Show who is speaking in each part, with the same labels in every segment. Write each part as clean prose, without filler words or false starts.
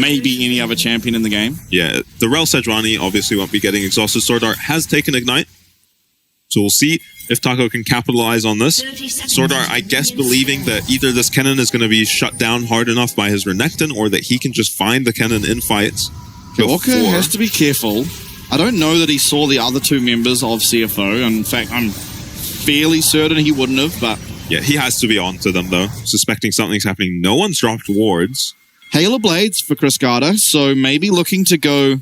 Speaker 1: maybe any other champion in the game.
Speaker 2: Yeah, the Rel Sejuani obviously won't be getting exhausted. Sword Art has taken Ignite. So we'll see if Taco can capitalize on this. Sword Art, I guess, believing that either this Kennen is going to be shut down hard enough by his Renekton, or that he can just find the Kennen in fights.
Speaker 1: Orca has to be careful. I don't know that he saw the other two members of CFO. In fact, I'm fairly certain he wouldn't have, but...
Speaker 2: Yeah, he has to be on to them, though, suspecting something's happening. No one's dropped wards.
Speaker 1: Halo Blades for Cascada, so maybe looking to go...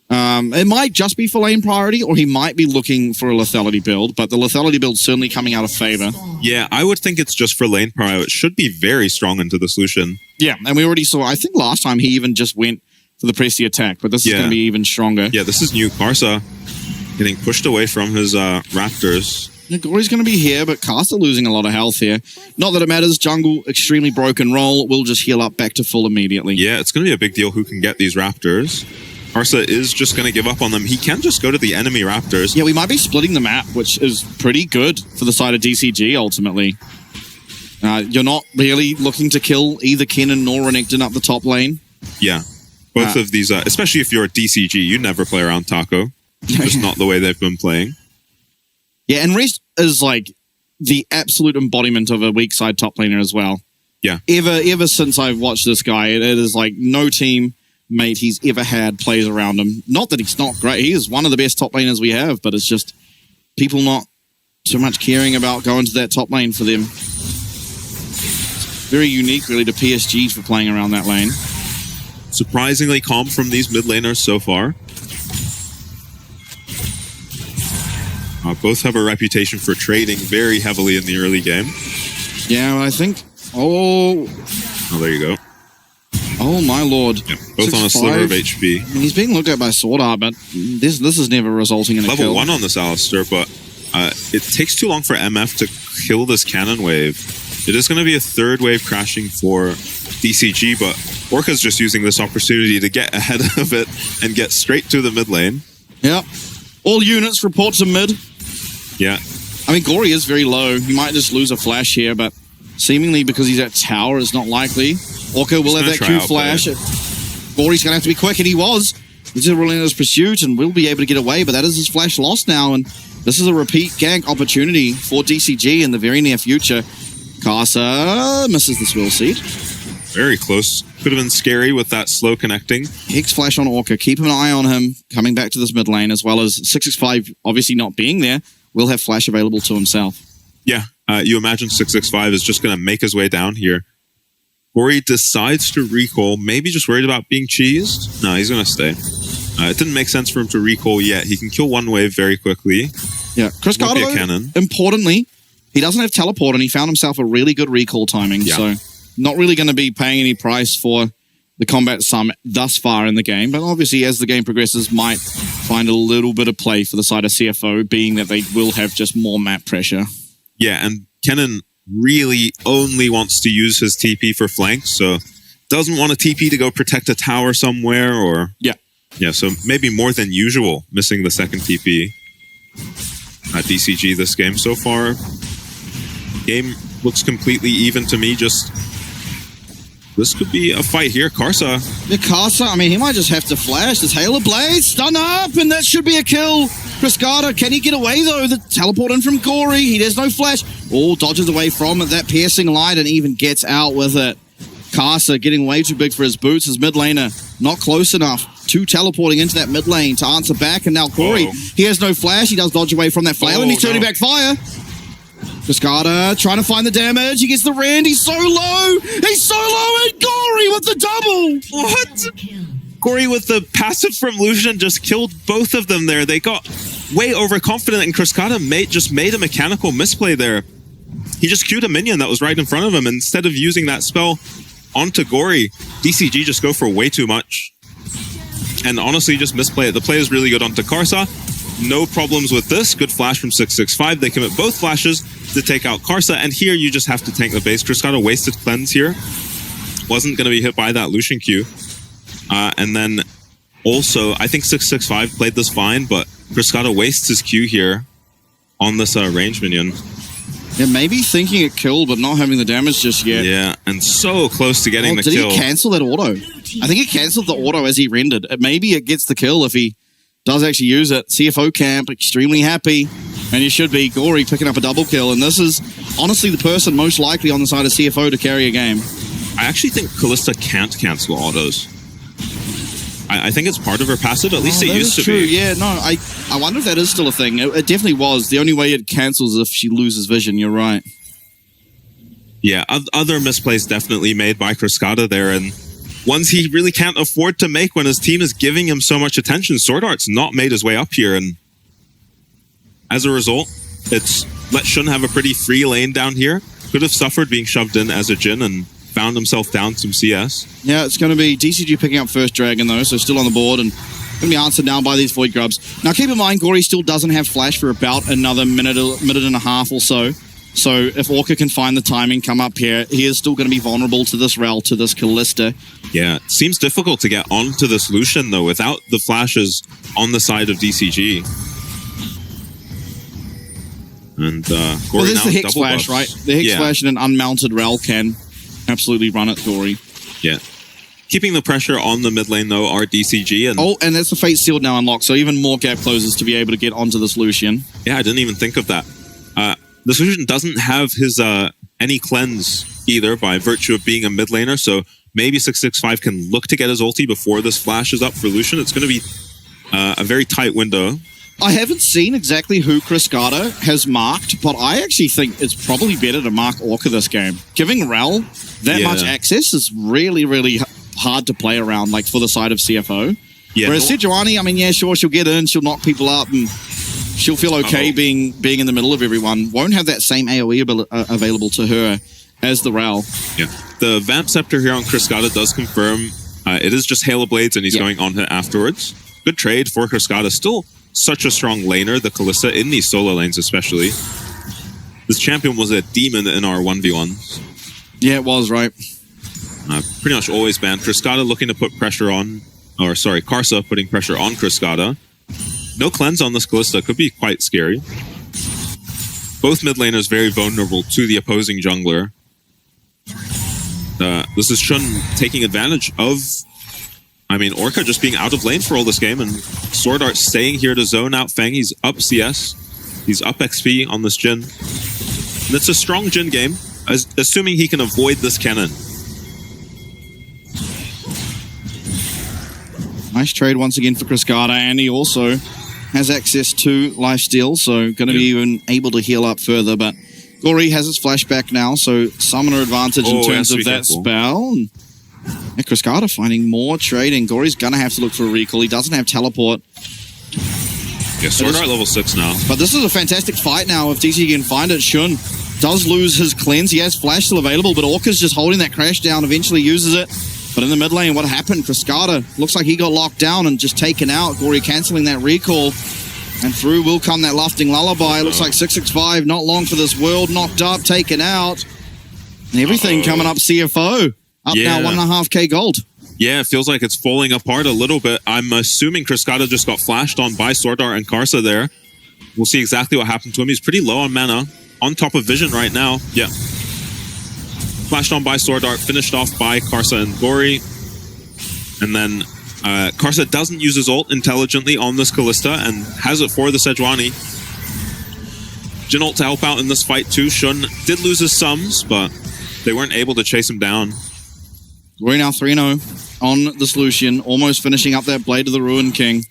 Speaker 1: it might just be for lane priority, or he might be looking for a lethality build, but the lethality build's certainly coming out of favor.
Speaker 2: Yeah, I would think it's just for lane priority. It should be very strong into the solution.
Speaker 1: Yeah, and we already saw, I think last time he even just went for the Pressy attack, but this is going to be even stronger.
Speaker 2: Yeah, this is new. Karsa getting pushed away from his Raptors.
Speaker 1: Gory's going to be here, but Karsa losing a lot of health here. Not that it matters. Jungle, extremely broken roll. We'll just heal up back to full immediately.
Speaker 2: Yeah, it's going to be a big deal who can get these Raptors. Karsa is just going to give up on them. He can just go to the enemy Raptors.
Speaker 1: Yeah, we might be splitting the map, which is pretty good for the side of DCG, ultimately. You're not really looking to kill either Kennen nor Renekton up the top lane.
Speaker 2: Yeah. Both of these, especially if you're a DCG, you never play around Taco. Just not the way they've been playing.
Speaker 1: Yeah, and Rest is like the absolute embodiment of a weak side top laner as well.
Speaker 2: Yeah.
Speaker 1: Ever since I've watched this guy, it is like no team mate he's ever had plays around him. Not that he's not great. He is one of the best top laners we have, but it's just people not so much caring about going to that top lane for them. It's very unique, really, to PSG for playing around that lane.
Speaker 2: Surprisingly calm from these mid laners so far. Both have a reputation for trading very heavily in the early game.
Speaker 1: Yeah, I think... Oh,
Speaker 2: there you go.
Speaker 1: Oh, my lord.
Speaker 2: Yeah, both on a sliver of HP.
Speaker 1: I mean, he's being looked at by Sword Art, but this is never resulting in a kill.
Speaker 2: Level 1 on this Alistar, but it takes too long for MF to kill this cannon wave. It is going to be a third wave crashing for DCG, but Orca's just using this opportunity to get ahead of it and get straight to the mid lane.
Speaker 1: Yep. All units report to mid.
Speaker 2: Yeah.
Speaker 1: I mean, Gory is very low. He might just lose a flash here, but seemingly because he's at tower, it's not likely. Orca will have that Q flash. Gory's going to have to be quick, and he was. He's in relentless pursuit and will be able to get away, but that is his flash lost now, and this is a repeat gank opportunity for DCG in the very near future. Karsa misses the Swill Seed.
Speaker 2: Very close. Could have been scary with that slow connecting.
Speaker 1: Hex flash on Orca. Keep an eye on him coming back to this mid lane, as well as 665 obviously not being there, will have flash available to himself.
Speaker 2: Yeah, you imagine 665 is just going to make his way down here. Gory decides to recall, maybe just worried about being cheesed. No, he's going to stay. It didn't make sense for him to recall yet. He can kill one wave very quickly.
Speaker 1: Yeah, Cascada, importantly, he doesn't have teleport, and he found himself a really good recall timing, so not really going to be paying any price for the combat sum thus far in the game, but obviously as the game progresses might find a little bit of play for the side of CFO, being that they will have just more map pressure.
Speaker 2: Yeah, and Kennen really only wants to use his TP for flanks, so doesn't want a TP to go protect a tower somewhere, or... Yeah, so maybe more than usual, missing the second TP at DCG this game so far. Game looks completely even to me, just... This could be a fight here. Karsa.
Speaker 1: Yeah, Karsa, I mean, he might just have to flash. This Halo Blade, stun up, and that should be a kill. Cascada, can he get away, though? The teleport in from Gory. He has no flash. Oh, dodges away from it. That piercing light and even gets out with it. Karsa getting way too big for his boots. His mid laner not close enough. Two teleporting into that mid lane to answer back, and now Gory, he has no flash. He does dodge away from that flail, and he's turning back fire. Cascada trying to find the damage. He gets the rend. He's so low. He's so low, and Gory with the double.
Speaker 2: What? Gory with the passive from Lucian just killed both of them there. They got way overconfident, and Cascada just made a mechanical misplay there. He just queued a minion that was right in front of him. Instead of using that spell onto Gory, DCG just go for way too much. And honestly, just misplay it. The play is really good onto Karsa. No problems with this. Good flash from 665. They commit both flashes to take out Karsa. And here you just have to tank the base. Cascada wasted cleanse here. Wasn't going to be hit by that Lucian Q. And then also, I think 665 played this fine, but Cascada wastes his Q here on this range minion.
Speaker 1: Yeah, maybe thinking it killed, but not having the damage just yet.
Speaker 2: Yeah, and so close to getting the
Speaker 1: did
Speaker 2: kill.
Speaker 1: Did he cancel that auto? I think he canceled the auto as he rendered. Maybe it gets the kill if he does actually use it. CFO camp, extremely happy. And you should be. Gory picking up a double kill. And this is honestly the person most likely on the side of CFO to carry a game.
Speaker 2: I actually think Kalista can't cancel autos. I think it's part of her passive. At least it used to be.
Speaker 1: Yeah, no, I wonder if that is still a thing. It definitely was. The only way it cancels is if she loses vision. You're right.
Speaker 2: Yeah, other misplays definitely made by Cascada there, and ones he really can't afford to make when his team is giving him so much attention. Sword Art's not made his way up here, and as a result, it's let Shun have a pretty free lane down here. Could have suffered being shoved in as a Jhin and found himself down some CS.
Speaker 1: Yeah, it's going to be DCG picking up first Dragon, though, so still on the board and going to be answered now by these Void Grubs. Now, keep in mind, Gory still doesn't have Flash for about another minute and a half or so. So if Orca can find the timing, come up here, he is still going to be vulnerable to this Rel, to this Kalista.
Speaker 2: Yeah, it seems difficult to get onto the solution, though, without the flashes on the side of DCG. And Gory
Speaker 1: there's
Speaker 2: now
Speaker 1: the Hex
Speaker 2: double
Speaker 1: Flash,
Speaker 2: buffs.
Speaker 1: right? The Hex Flash and an unmounted Rel can absolutely run at Gory.
Speaker 2: Yeah. Keeping the pressure on the mid lane, though, are DCG. And
Speaker 1: and that's the Fate Sealed now unlocked, so even more gap closes to be able to get onto this Lucian.
Speaker 2: Yeah, I didn't even think of that. The Lucian doesn't have his any cleanse either by virtue of being a mid laner, so maybe 665 can look to get his ulti before this flash is up for Lucian. It's going to be a very tight window.
Speaker 1: I haven't seen exactly who Cascada has marked, but I actually think it's probably better to mark Orca this game. Giving Rel that much access is really, really hard to play around, like for the side of CFO.
Speaker 2: Yeah,
Speaker 1: whereas Sejuani, I mean, yeah, sure, she'll get in, she'll knock people up, and she'll feel okay being in the middle of everyone. Won't have that same AoE available to her as the Rel.
Speaker 2: Yeah, the Vamp Scepter here on Cascada does confirm it is just Hail of Blades, and he's going on it afterwards. Good trade for Cascada. Still such a strong laner, the Kalista, in these solo lanes especially. This champion was a demon in our 1v1s.
Speaker 1: Yeah, it was, right?
Speaker 2: Pretty much always banned. Cascada looking to put pressure on, or sorry, Karsa putting pressure on Cascada. No cleanse on this Kalista could be quite scary. Both mid laners very vulnerable to the opposing jungler. This is Shun taking advantage of, I mean, Orca just being out of lane for all this game, and Sword Art staying here to zone out Fang. He's up CS. He's up XP on this Jhin. And it's a strong Jhin game, assuming he can avoid this cannon.
Speaker 1: Nice trade once again for Cascada, and he also has access to lifesteal, so going to be even able to heal up further, but Gory has his flashback now, so summoner advantage in terms of that spell. And Cascada finding more trading. Gory's going to have to look for a recall. He doesn't have teleport.
Speaker 2: Yeah, Sword Art level 6 now.
Speaker 1: But this is a fantastic fight now. If DCG can find it, Shun does lose his cleanse. He has flash still available, but Orca's just holding that crash down, eventually uses it. But in the mid lane, what happened? Cascada looks like he got locked down and just taken out. Gory cancelling that recall. And through will come that lofting lullaby. Looks like 665, not long for this world. Knocked up, taken out. And everything coming up CFO. Up now 1.5k gold.
Speaker 2: Yeah, it feels like it's falling apart a little bit. I'm assuming Cascada just got flashed on by Sword Art and Karsa there. We'll see exactly what happened to him. He's pretty low on mana. On top of vision right now. Yeah. Flashed on by Sword Art, finished off by Karsa and Gory. And then Karsa doesn't use his ult intelligently on this Kalista and has it for the Sejuani. Jhin ult to help out in this fight too. Shun did lose his sums, but they weren't able to chase him down.
Speaker 1: We're now 3-0 on this Lucian, almost finishing up that Blade of the Ruin King.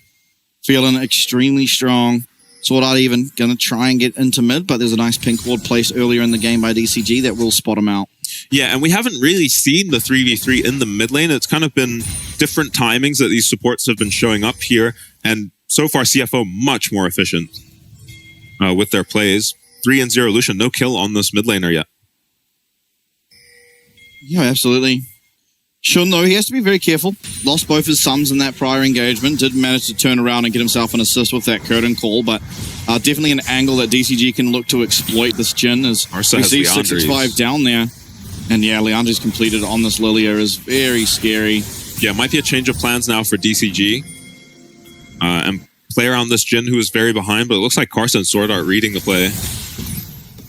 Speaker 1: Feeling extremely strong. Sword Art even going to try and get into mid, but there's a nice pink ward placed earlier in the game by DCG that will spot him out.
Speaker 2: Yeah, and we haven't really seen the 3v3 in the mid lane. It's kind of been different timings that these supports have been showing up here, and so far CFO much more efficient with their plays. 3-0 Lucian, no kill on this mid laner yet.
Speaker 1: Yeah, absolutely. Shun, though, he has to be very careful. Lost both his sums in that prior engagement. Did manage to turn around and get himself an assist with that curtain call, but definitely an angle that DCG can look to exploit this Jhin as we see 665 down there. And yeah, Leandre's completed on this Lilia is very scary.
Speaker 2: Yeah, might be a change of plans now for DCG. And play around this Jhin who is very behind, but it looks like Karsa and Sword Art reading the play.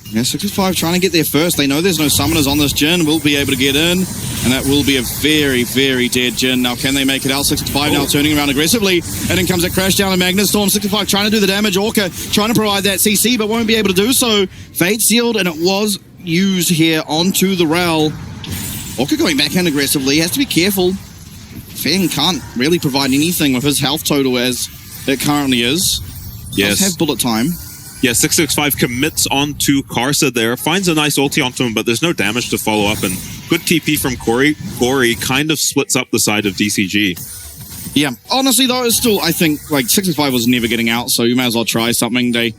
Speaker 1: Yeah, 665 trying to get there first. They know there's no summoners on this Jhin. Will be able to get in, and that will be a very, very dead Jhin. Now, can they make it out? 665 now turning around aggressively, and then comes a crash down a Magnet Storm. 665 trying to do the damage. Orca trying to provide that CC, but won't be able to do so. Fate sealed, and it was used here onto the Rel. Orca going backhand aggressively. He has to be careful. Feng can't really provide anything with his health total as it currently is.
Speaker 2: Yes.
Speaker 1: Does have bullet time.
Speaker 2: Yeah, 665 commits onto Karsa there, finds a nice ulti onto him, but there's no damage to follow up, and good TP from Corey. Corey kind of splits up the side of DCG.
Speaker 1: Yeah, honestly though, it's still, I think, like, 665 was never getting out, so you may as well try something. They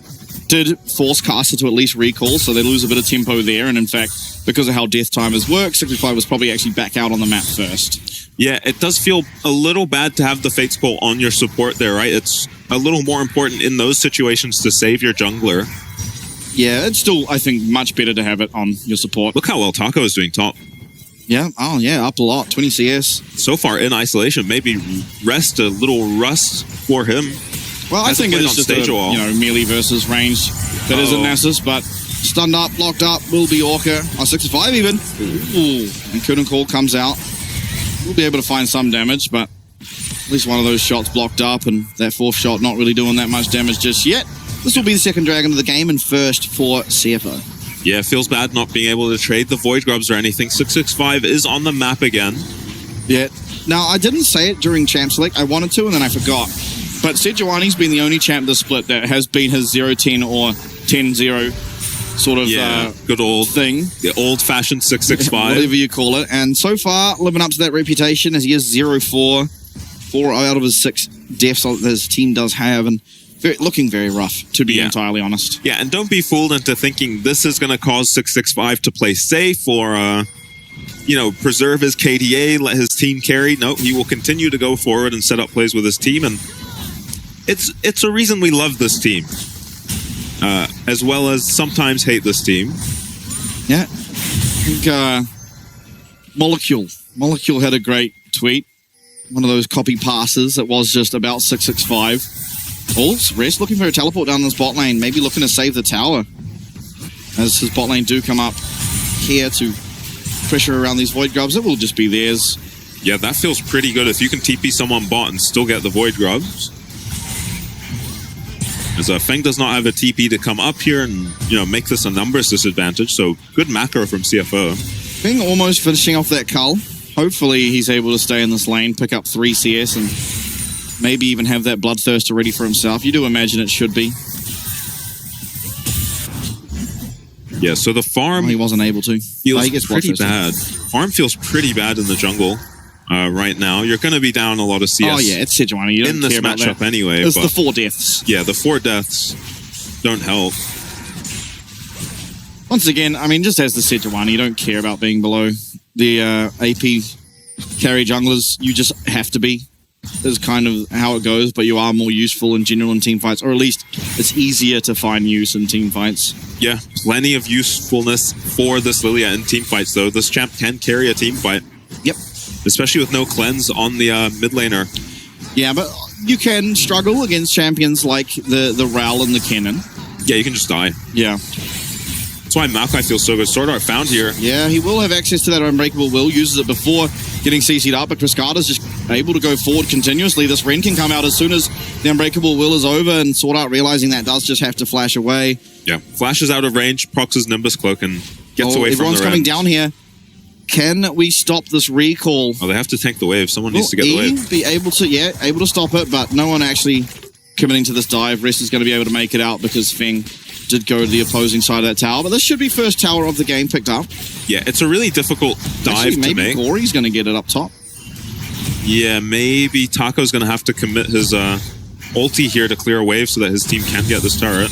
Speaker 1: did force Karsa to at least recall, so they lose a bit of tempo there, and in fact, because of how death timers work, 665 was probably actually back out on the map first.
Speaker 2: Yeah, it does feel a little bad to have the Fate Skull on your support there, right? It's a little more important in those situations to save your jungler.
Speaker 1: Yeah, it's still, I think, much better to have it on your support.
Speaker 2: Look how well Taco is doing top.
Speaker 1: Yeah, oh yeah, up a lot, 20 CS.
Speaker 2: So far in isolation, maybe rest, a little rust for him.
Speaker 1: Well, I think it is just a, melee versus range that isn't Nasus, but stunned up, locked up, will be Orca. 65 even. Ooh, and Couldn't Call comes out. We'll be able to find some damage, but at least one of those shots blocked up, and that fourth shot not really doing that much damage just yet. This will be the second dragon of the game and first for CFO.
Speaker 2: Yeah, it feels bad not being able to trade the Void Grubs or anything. 665 is on the map again.
Speaker 1: Yeah. Now, I didn't say it during Champ Select. I wanted to, and then I forgot. But Sejuani's been the only champ this split that has been his 0-10 or 10-0 sort of
Speaker 2: good old
Speaker 1: thing.
Speaker 2: The old-fashioned 665.
Speaker 1: Whatever you call it. And so far, living up to that reputation as he is 0-4. 4 out of his 6 deaths that his team does have. And looking very rough, to be entirely honest.
Speaker 2: Yeah, and don't be fooled into thinking this is going to cause 665 to play safe or, preserve his KDA, let his team carry. No, he will continue to go forward and set up plays with his team. And it's a reason we love this team. As well as sometimes hate this team.
Speaker 1: Yeah. I think Molecule had a great tweet. One of those copy passes that was just about 665. Wolves, Rest looking for a teleport down this bot lane. Maybe looking to save the tower. As his bot lane do come up here to pressure around these Void Grubs, it will just be theirs.
Speaker 2: Yeah, that feels pretty good if you can TP someone bot and still get the Void Grubs. As Feng does not have a TP to come up here and, make this a numbers disadvantage, so good macro from CFO.
Speaker 1: Feng almost finishing off that cull. Hopefully he's able to stay in this lane, pick up 3 CS, and maybe even have that Bloodthirster ready for himself. You do imagine it should be.
Speaker 2: Yeah, so the farm...
Speaker 1: Well, he wasn't able to.
Speaker 2: Feels pretty bad. Farm feels pretty bad in the jungle right now. You're going to be down a lot of CS.
Speaker 1: Oh, yeah, it's Sejuani. You don't
Speaker 2: in this
Speaker 1: care about
Speaker 2: matchup
Speaker 1: that.
Speaker 2: anyway.
Speaker 1: It's the 4 deaths.
Speaker 2: Yeah, the 4 deaths don't help.
Speaker 1: Once again, I mean, just as the Sejuani, you don't care about being below the AP carry junglers. You just have to be. Is kind of how it goes, but you are more useful in general in team fights, or at least it's easier to find use in team fights.
Speaker 2: Yeah, plenty of usefulness for this Lilia in team fights, though. This champ can carry a team fight.
Speaker 1: Yep.
Speaker 2: Especially with no cleanse on the mid laner.
Speaker 1: Yeah, but you can struggle against champions like the Rel and the Kennen.
Speaker 2: Yeah, you can just die.
Speaker 1: Yeah.
Speaker 2: That's why Maokai feels so good. Sword Art found here.
Speaker 1: Yeah, he will have access to that Unbreakable Will. Uses it before getting CC'd up, but Cascada's just able to go forward continuously. This Ren can come out as soon as the Unbreakable Will is over, and Sword Art realizing that does just have to flash away.
Speaker 2: Yeah, flashes out of range, procs his Nimbus Cloak, and gets away from the
Speaker 1: everyone's coming down here. Can we stop this recall?
Speaker 2: Oh, they have to tank the wave. Someone needs to get the wave.
Speaker 1: Be able to stop it, but no one actually committing to this dive. Rest is going to be able to make it out because Feng did go to the opposing side of that tower, but this should be first tower of the game picked up.
Speaker 2: Yeah, it's a really difficult dive to make.
Speaker 1: Maybe Gory's going to get it up top.
Speaker 2: Yeah, maybe Taco's going to have to commit his ulti here to clear a wave so that his team can get this turret.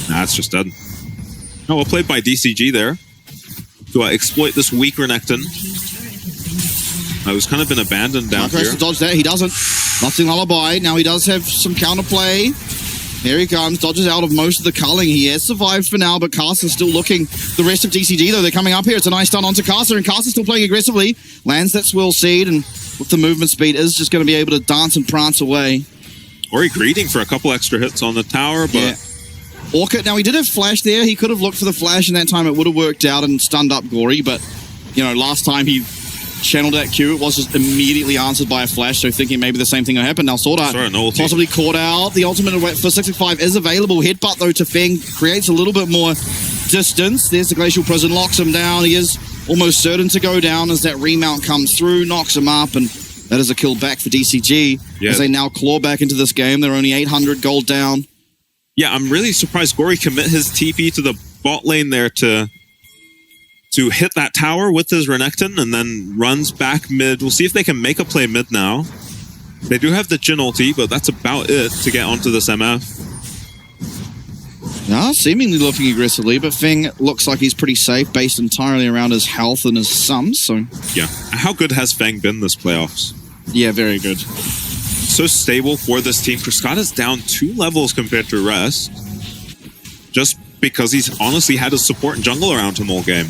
Speaker 2: Nah, it's just dead. Oh, well played by DCG there to exploit this weak Renekton. Who's kind of been abandoned down here.
Speaker 1: To dodge that, he doesn't. Nothing Lullaby. Now he does have some counterplay. Here he comes, dodges out of most of the culling. He has survived for now, but Carson's still looking. The rest of DCG, though, they're coming up here. It's a nice stun onto Carson, and Carson's still playing aggressively. Lands that Swirl Seed, and with the movement speed, is just going to be able to dance and prance away.
Speaker 2: Or he greeting for a couple extra hits on the tower, but
Speaker 1: Orca, now he did have flash there. He could have looked for the flash, and that time it would have worked out and stunned up Gory, but, you know, last time he channeled that Q, it was just immediately answered by a flash, so thinking maybe the same thing will happen. Now Sword Art possibly caught out. The ultimate for 665 is available. Headbutt, though, to Feng creates a little bit more distance. There's the Glacial Prison, locks him down. He is almost certain to go down as that remount comes through, knocks him up, and that is a kill back for DCG as they now claw back into this game. They're only 800 gold down.
Speaker 2: Yeah, I'm really surprised Gory commit his TP to the bot lane there to hit that tower with his Renekton and then runs back mid. We'll see if they can make a play mid now. They do have the Jhin ulti, but that's about it to get onto this MF.
Speaker 1: Yeah, seemingly looking aggressively, but Feng looks like he's pretty safe based entirely around his health and his sums, so...
Speaker 2: Yeah. How good has Feng been this playoffs?
Speaker 1: Yeah, very good.
Speaker 2: So stable for this team. Cascada's down 2 levels compared to Rest, just because he's honestly had his support and jungle around him all game.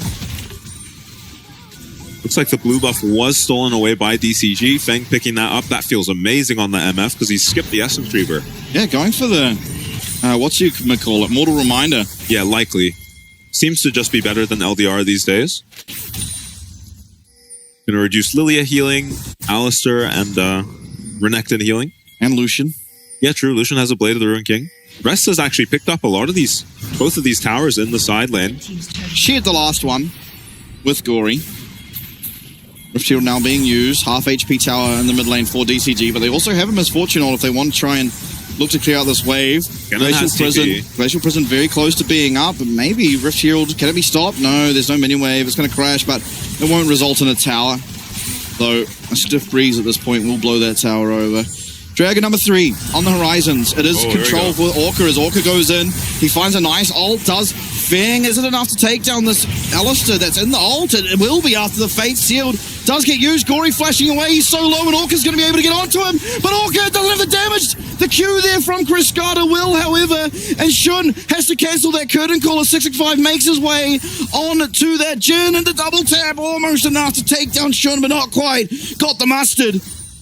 Speaker 2: Looks like the blue buff was stolen away by DCG. Feng picking that up. That feels amazing on the MF because he skipped the Essence Reaver. Yeah,
Speaker 1: going for the, what's you call it, Mortal Reminder.
Speaker 2: Yeah, likely. Seems to just be better than LDR these days. Gonna reduce Lilia healing, Alistair, and Renekton healing.
Speaker 1: And Lucian.
Speaker 2: Yeah, true. Lucian has a Blade of the Ruined King. Rest has actually picked up a lot of these, both of these towers in the side lane.
Speaker 1: Shared the last one with Gory. Rift Shield now being used. Half HP tower in the mid lane for DCG, but they also have a Misfortune on if they want to try and look to clear out this wave. Glacial Prison very close to being up, but maybe Rift Shield, can it be stopped? No, there's no minion wave. It's going to crash, but it won't result in a tower. Though a stiff breeze at this point will blow that tower over. Dragon number 3 on the horizons. It is control for Orca as Orca goes in. He finds a nice ult, does Feng. Is it enough to take down this Alistair that's in the ult? It will be after the Fate Sealed does get used. Gory flashing away. He's so low and Orca's going to be able to get onto him. But Orca doesn't have the damage. The Q there from Cascada will, however, and Shun has to cancel that curtain call as 665 makes his way on to that Jhin, and the double tap almost enough to take down Shun, but not quite. Got the mustard.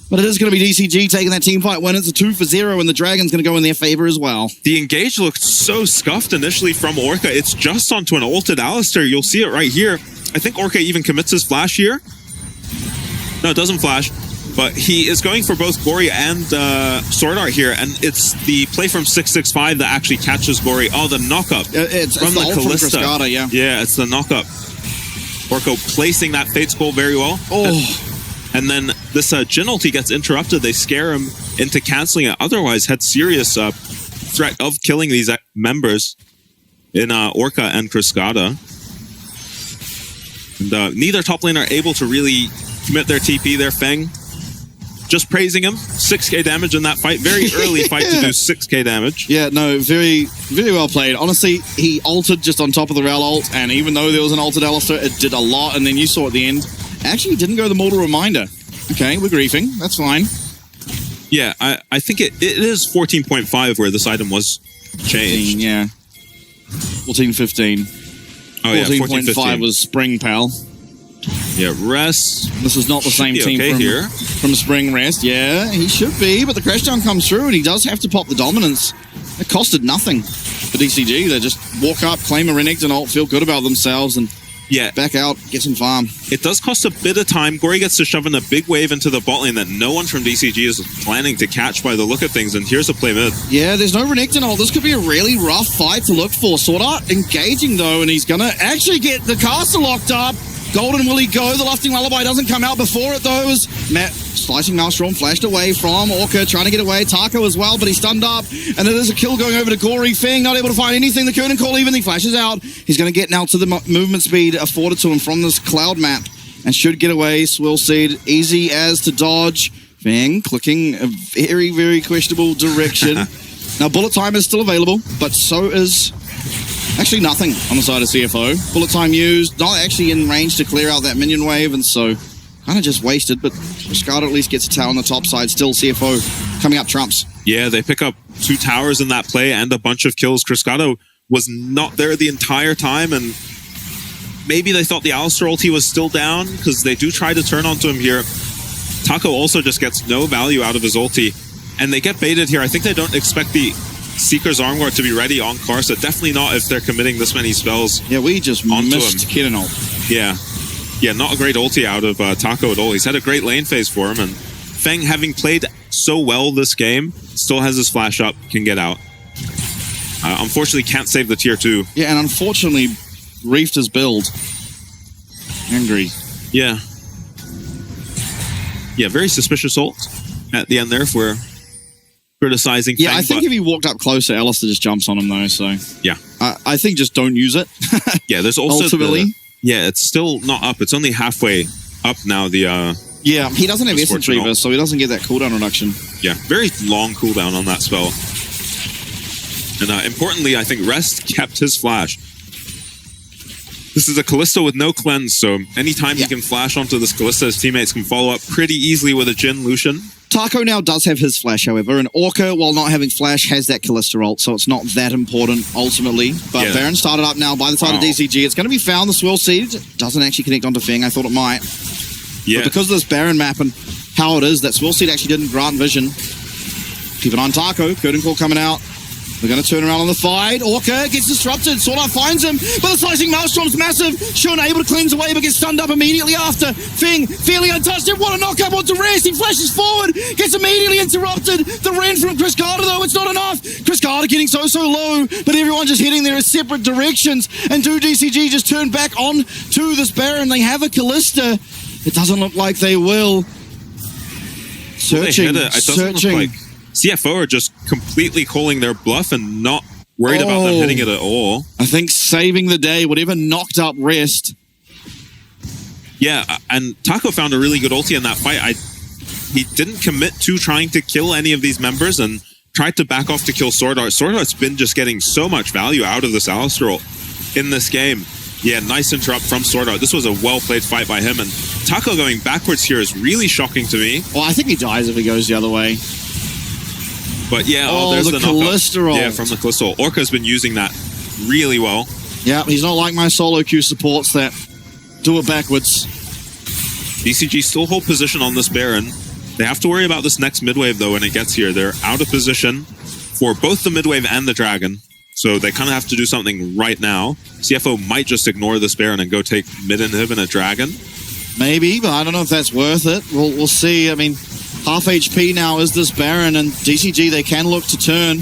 Speaker 1: But it is going to be DCG taking that team fight win. It's a 2-0, and the Dragon's going to go in their favor as well.
Speaker 2: The engage looked so scuffed initially from Orca. It's just onto an ulted Alistair. You'll see it right here. I think Orca even commits his flash here. No, it doesn't flash. But he is going for both Gory and Sword Art here, and it's the play from 665 that actually catches Gory. Oh, the knock-up from the Callista.
Speaker 1: Cascada, yeah.
Speaker 2: Yeah, it's the knock-up. Orca placing that Fate Scroll very well.
Speaker 1: Oh.
Speaker 2: And then this Jhin ulti gets interrupted. They scare him into canceling it. Otherwise, had serious threat of killing these members in Orca and Cascada. And neither top lane are able to really commit their TP there. Feng just praising him. 6k damage in that fight. Very early fight to do 6k damage.
Speaker 1: Yeah, no, very, very well played. Honestly, he ulted just on top of the Rel ult, and even though there was an ulted Alistair, it did a lot, and then you saw at the end, actually didn't go the Mortal Reminder. Okay, we're griefing. That's fine.
Speaker 2: Yeah, I think it is 14.5 where this item was changed.
Speaker 1: 14, yeah. 14-15.
Speaker 2: Oh, yeah,
Speaker 1: 14.5 was Spring, pal.
Speaker 2: Yeah, Rest.
Speaker 1: This is not the same team from Spring Rest. Yeah, he should be, but the Crashdown comes through, and he does have to pop the dominance. It costed nothing for DCG. They just walk up, claim a Renekton ult, feel good about themselves, and back out, get some farm.
Speaker 2: It does cost a bit of time. Gory gets to shove in a big wave into the bot lane that no one from DCG is planning to catch by the look of things, and here's a play mid. Yeah,
Speaker 1: there's no Renekton ult. This could be a really rough fight to look for. Sword Art engaging, though, and he's going to actually get the caster locked up. Golden, will he go? The Lusting Lullaby doesn't come out before it, though. As Matt, Slicing Maelstrom, flashed away from Orca, trying to get away. Taco as well, but he's stunned up. And it is a kill going over to Gory. Feng not able to find anything. The curtain call even, he flashes out. He's going to get now to the movement speed afforded to him from this cloud map. And should get away. Swill Seed, easy as to dodge. Feng clicking a very, very questionable direction. Now, bullet time is still available, but so is... actually nothing on the side of CFO. Bullet time used, not actually in range to clear out that minion wave, and so kind of just wasted, but Cascada at least gets a tower on the top side. Still CFO coming up trumps.
Speaker 2: Yeah, they pick up 2 towers in that play and a bunch of kills. Cascada was not there the entire time, and maybe they thought the Alistair ulti was still down, because they do try to turn onto him here. Taco also just gets no value out of his ulti, and they get baited here. I think they don't expect the Seeker's Armor to be ready on Karsa. Definitely not if they're committing this many spells.
Speaker 1: Yeah, we just missed Kitten ult.
Speaker 2: Yeah. Yeah, not a great ulti out of Taco at all. He's had a great lane phase for him, and Feng, having played so well this game, still has his flash up, can get out. Unfortunately, can't save the tier 2.
Speaker 1: Yeah, and unfortunately, reefed his build. Angry.
Speaker 2: Yeah. Yeah, very suspicious ult at the end there if we're criticizing
Speaker 1: Yeah,
Speaker 2: Feng,
Speaker 1: I think if he walked up closer, Alistair just jumps on him though, so...
Speaker 2: Yeah.
Speaker 1: I think just don't use it.
Speaker 2: Yeah, there's also
Speaker 1: ultimately.
Speaker 2: Yeah, it's still not up. It's only halfway up now, the...
Speaker 1: yeah, he doesn't have Essence Reaver, so he doesn't get that cooldown reduction.
Speaker 2: Yeah, very long cooldown on that spell. And importantly, I think Rest kept his flash. This is a Kalista with no cleanse, so anytime he can flash onto this Kalista, his teammates can follow up pretty easily with a Jhin Lucian.
Speaker 1: Taco now does have his flash, however, and Orca, while not having flash, has that Kalista ult, so it's not that important ultimately. But
Speaker 2: Yeah.
Speaker 1: Baron started up now by the side of DCG. It's going to be found, the Swirl Seed. Doesn't actually connect onto Feng. I thought it might.
Speaker 2: Yeah.
Speaker 1: But because of this Baron map and how it is, that Swirl Seed actually didn't grant vision. Keep an eye on Taco. Curtain Call coming out. We're going to turn around on the fight. Orca gets disrupted. Sword Art finds him, but the Slicing Maelstrom's massive. Shun able to cleanse away, but gets stunned up immediately after. Feng fairly untouched. What a knockup onto Rest. He flashes forward, gets immediately interrupted. The Ren from Chris Carter, though, it's not enough. Chris Carter getting so low, but everyone just heading there in separate directions. And do DCG just turn back on to this Baron? They have a Kalista. It doesn't look like they will. Searching,
Speaker 2: It doesn't
Speaker 1: searching.
Speaker 2: look like CFO are just completely calling their bluff and not worried about them hitting it at all.
Speaker 1: I think saving the day, whatever knocked up Rest.
Speaker 2: Yeah, and Taco found a really good ulti in that fight. He didn't commit to trying to kill any of these members and tried to back off to kill Sword Art. Sword Art's been just getting so much value out of this Alistar ult in this game. Yeah, nice interrupt from Sword Art. This was a well-played fight by him, and Taco going backwards here is really shocking to me.
Speaker 1: Well, I think he dies if he goes the other way.
Speaker 2: But yeah, there's the
Speaker 1: cholesterol.
Speaker 2: Yeah, from the cholesterol. Orca's been using that really well.
Speaker 1: Yeah, he's not like my solo queue supports that do it backwards.
Speaker 2: DCG still hold position on this Baron. They have to worry about this next mid wave, though, when it gets here. They're out of position for both the mid wave and the Dragon. So they kind of have to do something right now. CFO might just ignore this Baron and go take mid inhib and a Dragon.
Speaker 1: Maybe, but I don't know if that's worth it. We'll see. I mean, half HP now is this Baron, and DCG, they can look to turn.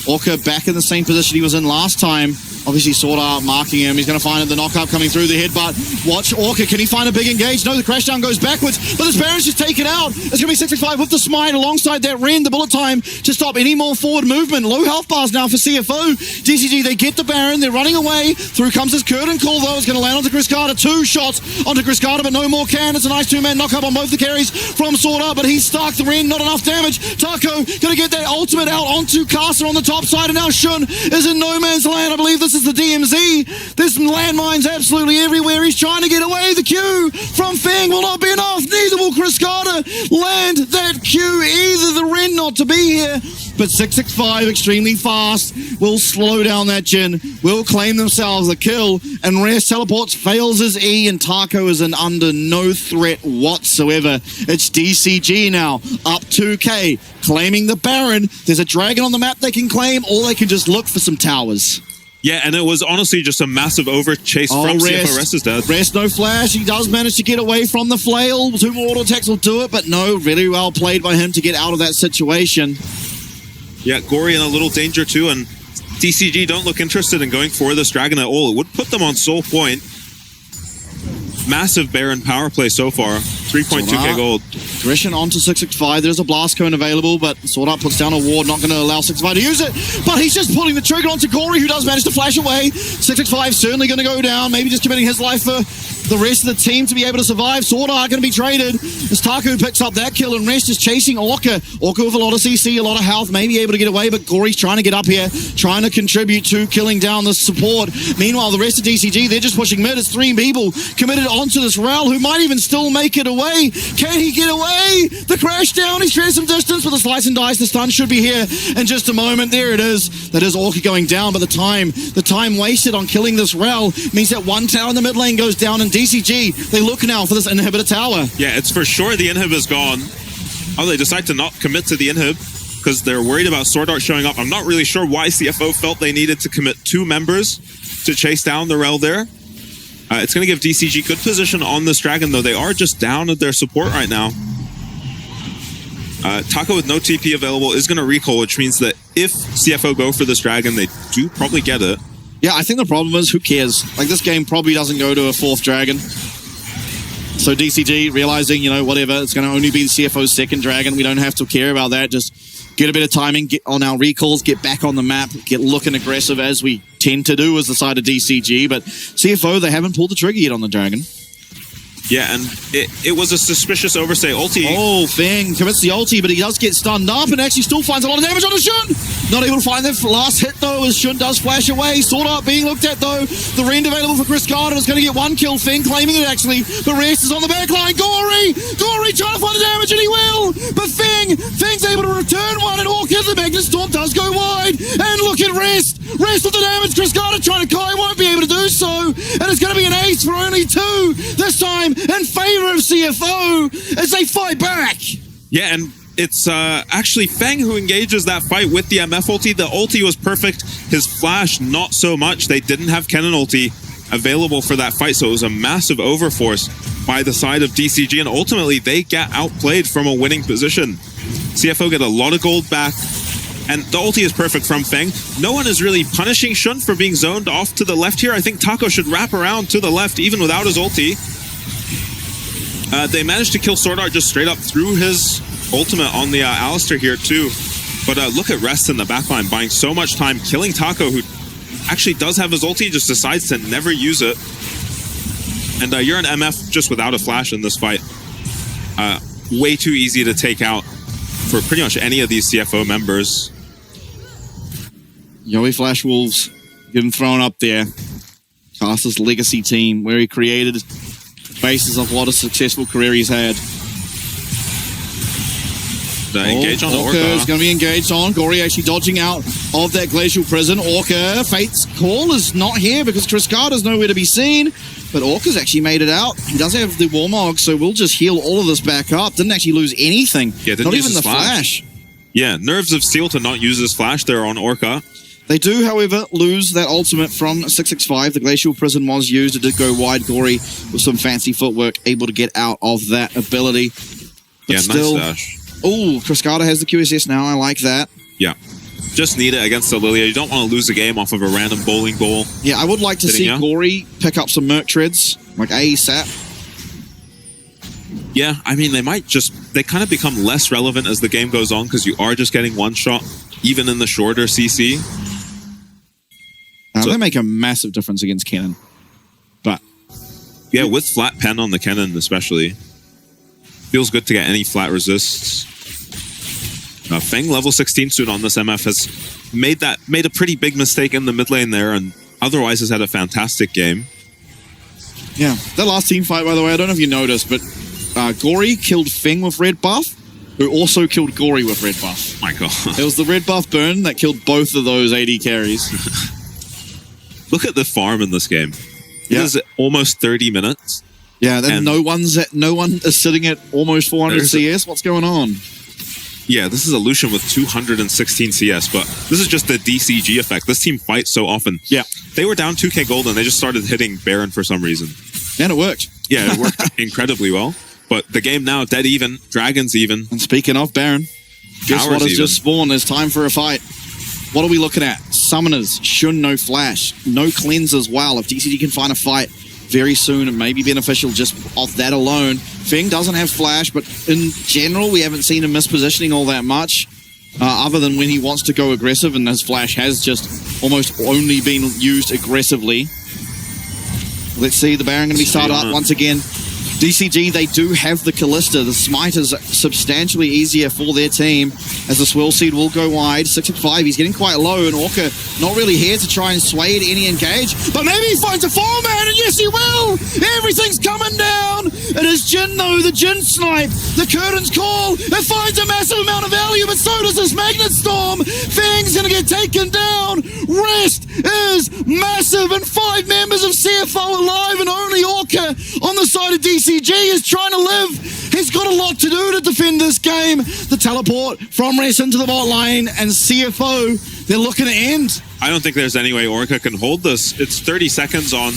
Speaker 1: Orca back in the same position he was in last time. Obviously, Sword Art marking him. He's going to find the knockup coming through the headbutt. Watch Orca. Can he find a big engage? No, the crashdown goes backwards, but this Baron's just taken out. It's going to be 65 with the smite alongside that Ren. The bullet time to stop any more forward movement. Low health bars now for CFO. DCG, they get the Baron. They're running away. Through comes this curtain call, though. It's going to land onto Chris Carter. 2 shots onto Chris Carter, but no more can. It's a nice 2-man knockup on both the carries from Sword Art, but he's stuck. The Ren, not enough damage. Taco going to get that ultimate out onto Carson on the top side, and now Shun is in no man's land. I believe this is the DMZ. There's landmines absolutely everywhere. He's trying to get away. The Q from Feng will not be enough. Neither will Chris Carter land that Q either. The Ren not to be here. But 665 extremely fast will slow down that Jhin. Will claim themselves a kill. And Rest teleports, fails his E, and Taco is under no threat whatsoever. It's DCG now, up 2k, claiming the Baron. There's a Dragon on the map they can claim, or they can just look for some towers.
Speaker 2: Yeah, and it was honestly just a massive over chase from CFO. Rest is dead.
Speaker 1: Rest, no flash. He does manage to get away from the flail. 2 more auto attacks will do it, but no, really well played by him to get out of that situation.
Speaker 2: Yeah, Gory in a little danger too, and DCG don't look interested in going for this Dragon at all. It would put them on soul point. Massive Baron power play so far. 3.2k gold.
Speaker 1: Grisham onto 665. There's a blast cone available, but Sword Art puts down a ward, not going to allow 665 to use it. But he's just pulling the trigger onto Gory, who does manage to flash away. 665 certainly going to go down, maybe just committing his life for the rest of the team to be able to survive. Sword Art going to be traded as Taku picks up that kill, and Rest is chasing Orca. Orca with a lot of CC, a lot of health, maybe able to get away, but Gory's trying to get up here, trying to contribute to killing down the support. Meanwhile, the rest of DCG, they're just pushing mid. It's 3 people committed onto this Rel, who might even still make it away. Can he get away? The crash down, he's traded some distance, but the slice and dice, the stun should be here in just a moment. There it is. That is Orca going down, but the time wasted on killing this Rel means that one tower in the mid lane goes down, and DCG, they look now for this inhibitor tower.
Speaker 2: Yeah, it's for sure the inhib is gone. Oh, they decide to not commit to the inhib. because they're worried about Sword Art showing up. I'm not really sure why CFO felt they needed to commit 2 members to chase down the Rel there. It's going to give DCG good position on this Dragon, though. They are just down at their support right now. Taco with no TP available is going to recall, which means that if CFO go for this Dragon, they do probably get it.
Speaker 1: Yeah, I think the problem is, who cares? Like, this game probably doesn't go to a 4th Dragon. So DCG realizing, you know, whatever, it's going to only be the CFO's 2nd Dragon. We don't have to care about that. Just get a bit of timing, get on our recalls, get back on the map, get looking aggressive as we tend to do as the side of DCG. But CFO, they haven't pulled the trigger yet on the Dragon.
Speaker 2: Yeah, and it was a suspicious overstay ulti.
Speaker 1: Oh, Feng commits the ulti, but he does get stunned up and actually still finds a lot of damage on the Shun. Not able to find that last hit, though, as Shun does flash away. Sword Art being looked at, though. The rend available for Chris Carter is going to get 1 kill. Feng claiming it, actually. The rest is on the back line. Gory trying to find the damage, and he will. But Feng's able to return one, and Orca, the Magnet Storm does go wide. And look at Rest with the damage. Chris Carter trying to Kai, won't be able to do so. And it's going to be an ace for only 2 this time in favor of CFO as they fight back.
Speaker 2: Yeah, and it's actually Feng who engages that fight with the MF ulti. The ulti was perfect. His flash, not so much. They didn't have Kennen ulti available for that fight, so it was a massive overforce by the side of DCG, and ultimately they get outplayed from a winning position. CFO get a lot of gold back, and the ulti is perfect from Feng. No one is really punishing Shun for being zoned off to the left here. I think Taco should wrap around to the left even without his ulti. They managed to kill Sword Art just straight up through his ultimate on the Alistar here too. But look at Rest in the backline, buying so much time, killing Taco, who actually does have his ulti, just decides to never use it. And you're an MF just without a flash in this fight. Way too easy to take out for pretty much any of these CFO members.
Speaker 1: Yowie Flash Wolves getting thrown up there. Caster's legacy team, where he created basis of what a successful career he's had.
Speaker 2: Engage on Orca.
Speaker 1: Is going to be engaged on. Gory actually dodging out of that glacial prison. Orca, Fate's call is not here because Chris Carter's nowhere to be seen. But Orca's actually made it out. He does have the Warmog, so we'll just heal all of this back up. Didn't actually lose anything.
Speaker 2: Yeah,
Speaker 1: not even the flash.
Speaker 2: Yeah, Nerves of Steel to not use his flash there on Orca.
Speaker 1: They do, however, lose that ultimate from 665. The Glacial Prison was used. It did go wide. Gory with some fancy footwork, able to get out of that ability. But
Speaker 2: yeah,
Speaker 1: still,
Speaker 2: nice dash.
Speaker 1: Oh, Chris Carter has the QSS now. I like that.
Speaker 2: Yeah. Just need it against the Lilia. You don't want to lose a game off of a random bowling ball.
Speaker 1: Yeah, I would like to see Gory pick up some Merc Treads, like ASAP.
Speaker 2: Yeah, I mean, they kind of become less relevant as the game goes on because you are just getting one shot, even in the shorter CC.
Speaker 1: They make a massive difference against Kennen. But
Speaker 2: yeah, with flat pen on the Kennen especially, feels good to get any flat resists. Feng level 16 suit on this MF has made a pretty big mistake in the mid lane there, and otherwise has had a fantastic game.
Speaker 1: Yeah, that last team fight, by the way, I don't know if you noticed, but Gory killed Feng with red buff, who also killed Gory with red buff.
Speaker 2: My God.
Speaker 1: It was the red buff burn that killed both of those AD carries.
Speaker 2: Look at the farm in this game. It is almost 30 minutes.
Speaker 1: Yeah, then no one is sitting at almost 400 CS. What's going on?
Speaker 2: Yeah, this is a Lucian with 216 CS, but this is just the DCG effect. This team fights so often.
Speaker 1: Yeah.
Speaker 2: They were down 2k gold and they just started hitting Baron for some reason.
Speaker 1: And it worked.
Speaker 2: Yeah, it worked incredibly well. But the game now, dead even, Dragon's even.
Speaker 1: And speaking of Baron, guess what has just spawned? There's time for a fight. What are we looking at? Summoners, Shun, no flash, no cleanse as well. If DCG can find a fight very soon, it may be beneficial just off that alone. Feng doesn't have flash, but in general, we haven't seen him mispositioning all that much, other than when he wants to go aggressive, and his flash has just almost only been used aggressively. Let's see, the Baron going to be started up once again. DCG, they do have the Callista. The Smite is substantially easier for their team as the Swirl Seed will go wide. 6-5, he's getting quite low, and Orca not really here to try and sway at any engage. But maybe he finds a four-man, and yes, he will! Everything's coming down! It is Jin, though, the Jin snipe. The curtains call. It finds a massive amount of value, but so does this Magnet Storm. Fang's gonna get taken down. Rest is massive, and 5 members of CFO alive, and only Orca on the side of DCG is trying to live. He's got a lot to do to defend this game. The teleport from Rest into the bot lane, and CFO, they're looking to end.
Speaker 2: I don't think there's any way Orca can hold this. It's 30 seconds on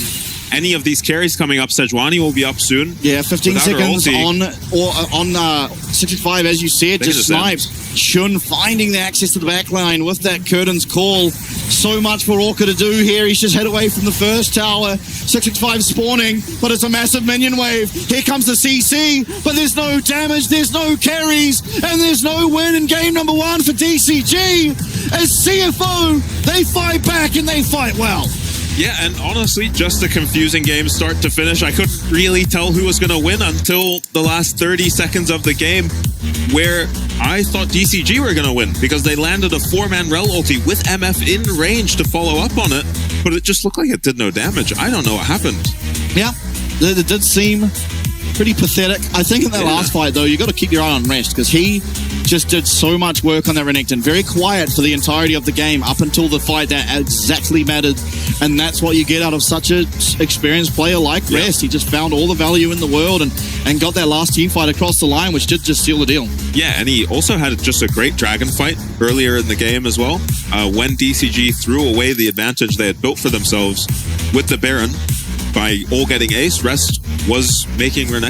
Speaker 2: any of these carries coming up. Sejuani will be up soon.
Speaker 1: Yeah, 15
Speaker 2: Without
Speaker 1: seconds on 65, as you said, just snipes. Shun finding the access to the backline with that Curtains call. So much for Orca to do here. He's just head away from the first tower. 665 spawning, but it's a massive minion wave. Here comes the CC, but there's no damage, there's no carries, and there's no win in game number 1 for DCG. As CFO, they fight back and they fight well.
Speaker 2: Yeah, and honestly, just a confusing game start to finish. I couldn't really tell who was going to win until the last 30 seconds of the game, where I thought DCG were going to win because they landed a 4-man Rel ulti with MF in range to follow up on it, but it just looked like it did no damage. I don't know what happened.
Speaker 1: Yeah, it did seem pretty pathetic. I think in that last fight, though, you got to keep your eye on Rest because he just did so much work on that Renekton. Very quiet for the entirety of the game up until the fight that exactly mattered. And that's what you get out of such an experienced player like Rest. He just found all the value in the world and got that last team fight across the line, which did just seal the deal.
Speaker 2: Yeah, and he also had just a great dragon fight earlier in the game as well. When DCG threw away the advantage they had built for themselves with the Baron by all getting ace, Rest was making Renekton